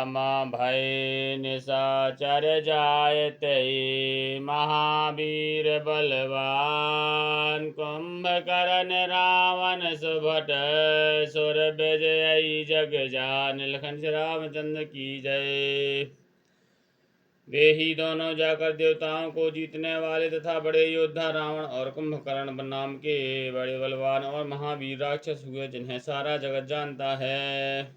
रामा भय निशाचर जायते महावीर बलवान कुंभकर्ण रावण सुभट सुर विजयी जग जान। नीलकंठ रामचंद्र की जय। वे ही दोनों जाकर देवताओं को जीतने वाले तथा बड़े योद्धा रावण और कुंभकर्ण नाम के बड़े बलवान और महावीर राक्षस हुए, जिन्हें सारा जगत जानता है।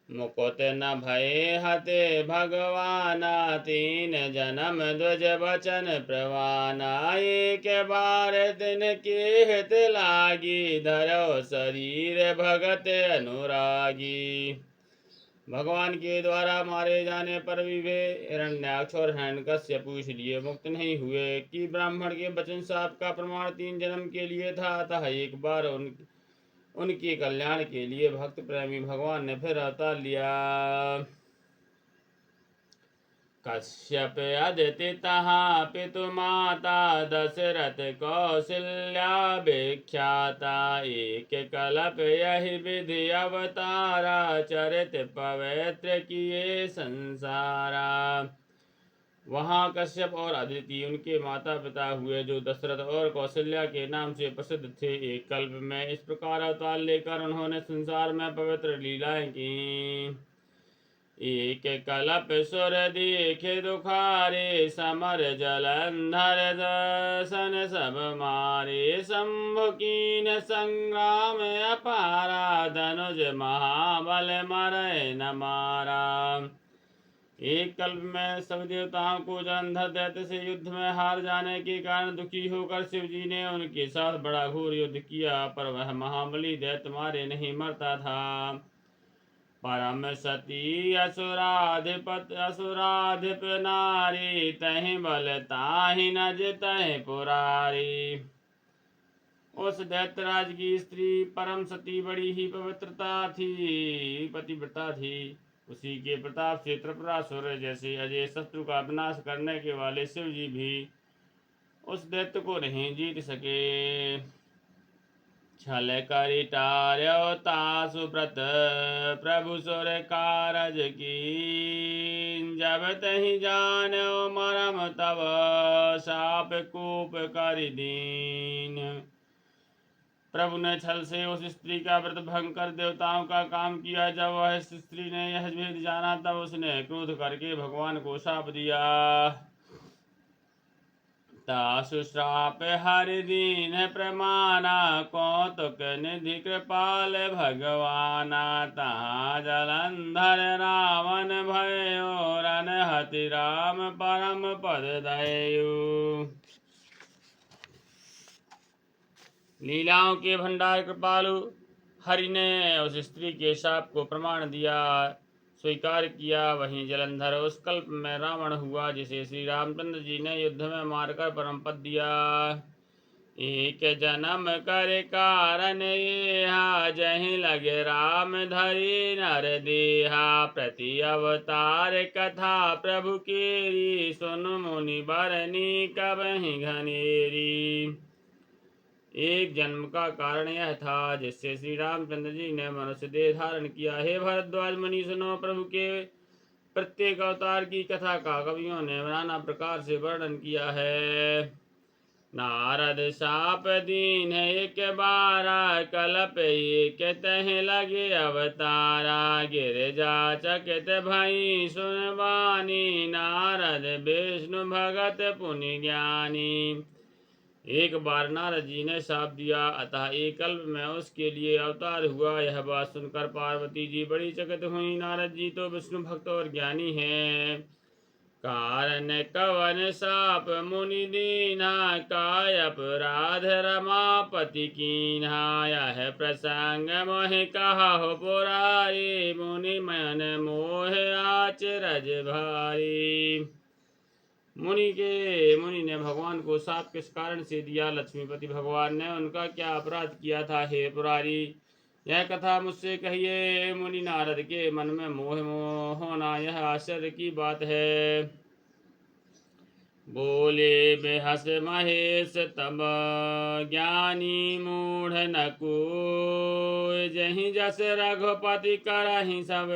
मुकुत न भय हते भगवाना तीन जन्म ध्वज बचन प्रवाना। एक बार दिन के हित लागी धरो शरीर भगत अनुरागी। भगवान के द्वारा मारे जाने पर भी वे हिरण्याक्ष और हिरण्यकश्यप इसलिए मुक्त नहीं हुए कि ब्राह्मण के वचन शाप का प्रमाण 3 जन्म के लिए था। अतः एक बार उनके कल्याण के लिए भक्त प्रेमी भगवान ने फिर अवतार लिया। कश्यप अदिति तहाँ पितु माता दशरथ कौशल्या विख्याता। एक कल्प यही विधि अवतारा चरित पवित्र किए संसारा। वहाँ कश्यप और अदिति उनके माता पिता हुए, जो दशरथ और कौशल्या के नाम से प्रसिद्ध थे। एक कल्प में इस प्रकार अवतार लेकर उन्होंने संसार में पवित्र लीलाएं की। एक कल्प सुर देखे दुखारे समर जलंधर दर्शन सब मारे। शंभु कीन संग्राम अपारा धनुज महाबल मरय न मारा। एक कल्प में सब देवताओं को जलंधर दैत्य से युद्ध में हार जाने के कारण दुखी होकर शिव जी ने उनके साथ बड़ा घोर युद्ध किया, पर वह महाबली दैत्य मारे नहीं मरता था। परम सती असुराधिप नारी तहि बल ताहि न जितहि पुरारी। उस दैत्यराज की स्त्री परम सती बड़ी ही पतिव्रता थी। उसी के प्रताप से त्रिपुरासुर जैसे अजय शत्रु का विनाश करने के वाले शिव जी भी उस दैत्य को नहीं जीत सके। छल करि टार्यो तासु व्रत प्रभु सुर कारज की। जब तहि जान्यो मरम तब शाप कूप करि दीन। प्रभु ने छल से उस स्त्री का व्रत भंग कर देवताओं का काम किया। जब वह स्त्री ने यह भेद जाना तब उसने क्रोध करके भगवान को शाप दिया। तासु श्राप हरि दीन प्रमाना कौतुक निधि कृपाल भगवाना। तहाँ जलंधर रावण भयो रन हति राम परम पद दयु। लीलाओं के भंडार कृपालु हरि ने उस स्त्री के शाप को प्रमाण दिया, स्वीकार किया। वहीं जलंधर उस कल्प में रावण हुआ, जिसे श्री रामचंद्र जी ने युद्ध में मारकर परम पद दिया। एक जन्म कर कारण येहा जहि लगे राम धरि नर देहा। प्रति अवतार कथा प्रभु केरी सुनु मुनि बरनी कबहि घनेरी। एक जन्म का कारण यह था जिससे श्री रामचंद्र जी ने मनुष्य देह धारण किया। हे भरद्वाज मुनि सुनो, प्रभु के प्रत्येक अवतार की कथा का कवियों ने नाना प्रकार से वर्णन किया है। नारद शाप दीन एक बारा कल्प एक तह लगे अवतारा। गिरिजा चकित भई सुन वाणी नारद विष्णु भगत पुनि ज्ञानी। एक बार नारद जी ने शाप दिया, अतः एक कल्प में उसके लिए अवतार हुआ। यह बात सुनकर पार्वती जी बड़ी चकित हुई। नारद जी तो विष्णु भक्त और ज्ञानी हैं। कारण कवन शाप मुनि दीना काय अपराध रमापति कीन्हा। यह प्रसंग मोहि कहा पुरारी मुनि मन मोह आचरज भारी। मुनि ने भगवान को शाप किस कारण से दिया? लक्ष्मीपति भगवान ने उनका क्या अपराध किया था? हे पुरारी, यह कथा मुझसे कहिए। मुनि नारद के मन में मोह होना यह आश्चर्य की बात है। बोले बेहस महेश तब ज्ञानी मूढ़ न कोय। जहि जस रघुपति करहि सब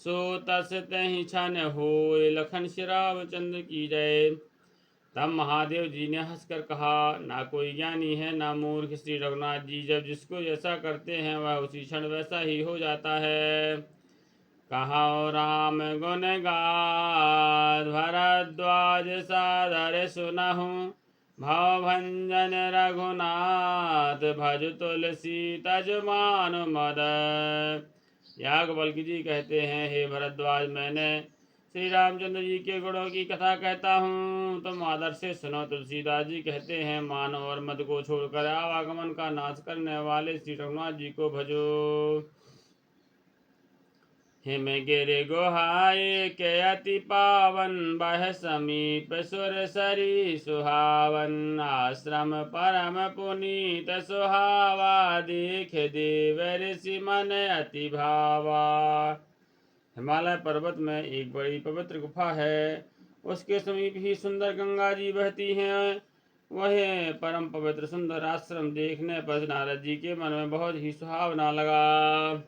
सो तस तहि छन होय, लखन श्री रामचंद्र की जय। तब महादेव जी ने हंसकर कहा, ना कोई ज्ञानी है ना मूर्ख श्री रघुनाथ जी, जब जिसको जैसा करते हैं वह उसी क्षण वैसा ही हो जाता है। कहो राम गुण गाथ, भरद्वाज सादर सुनहु, भव भंजन रघुनाथ, भज तुलसी तज मानु मद। याज्ञवल्क्य जी कहते हैं, हे भरद्वाज, मैंने श्री रामचंद्र जी के गुणों की कथा कहता हूँ, तुम आदर से सुनो। तुलसीदास जी कहते हैं, मान और मद को छोड़कर आवागमन का नाश करने वाले श्री रघुनाथ जी को भजो। हिम गिर गुहाए के अति पावन, बह समीप सुर सरी सुहावन, आश्रम परम पुनीत सुहावा, देख देव ऋषि मन अति भावा। हिमालय पर्वत में एक बड़ी पवित्र गुफा है, उसके समीप ही सुंदर गंगा जी बहती हैं। वह परम पवित्र सुंदर आश्रम देखने पर नारद जी के मन में बहुत ही सुहावना लगा।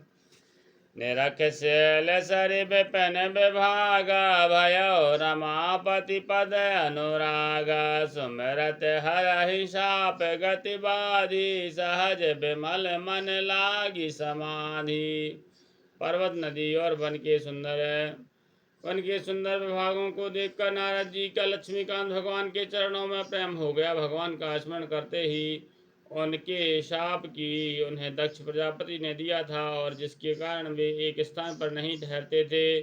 निरख शैल सरि विपिन विभागा, भयो रमापति पद अनुरागा, सुमिरत हरहि शाप गति बाधी, सहज विमल मन लागी समाधि। पर्वत, नदी और वन के सुंदर विभागों को देखकर नारद जी का लक्ष्मीकांत भगवान के चरणों में प्रेम हो गया। भगवान का स्मरण करते ही उनके शाप की उन्हें दक्ष प्रजापति ने दिया था, और जिसके कारण वे एक स्थान पर नहीं ठहरते थे,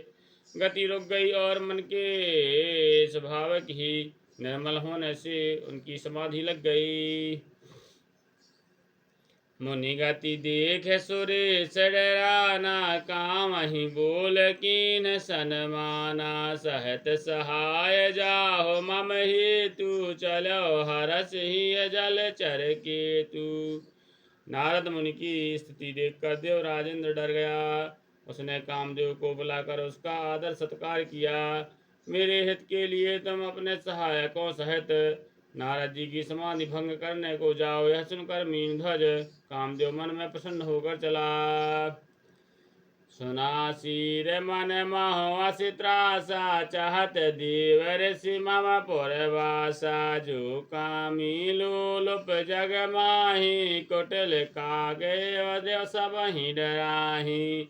गति रुक गई और मन के स्वाभाविक ही निर्मल होने से उनकी समाधि लग गई। मुनि गति देख सुरेश डराना, काम ही बोल कीन सनमाना, सहत सहाय जाहो मम हेतु, चलो हरस ही जल चर केतु। नारद मुनि की स्थिति देखकर देवराज इंद्र डर गया। उसने कामदेव को बुलाकर उसका आदर सत्कार किया। मेरे हित के लिए तुम अपने सहायकों सहित नारद जी की समाधि भंग करने को जाओ। यह सुनकर मीनध्वज कामदेव मन में प्रसन्न होकर चला। सुनासीर मन महो असी त्रासा, चाहत देव ऋषि मम पुरवासा, जो कामी लोलुप जग माही, कुटिल कागे देव सब ही डराही।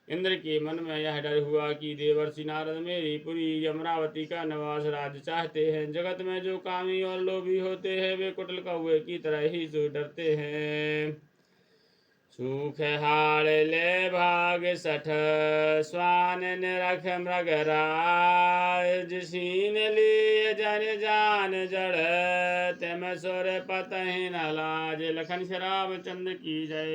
इंद्र के मन में यह डर हुआ कि देवर्षि नारद मेरी पुरी अमरावती का निवास राज्य चाहते हैं। जगत में जो कामी और लोभी होते हैं वे कुटिल कौवे की तरह ही सो डरते हैं। सूख हाड़ ले भाग सठ, स्वान निरख मृगराज, सीन लिए जन जान जड़, तिम सुर पतहि न लाज। लखन श्री रामचंद्र की जय।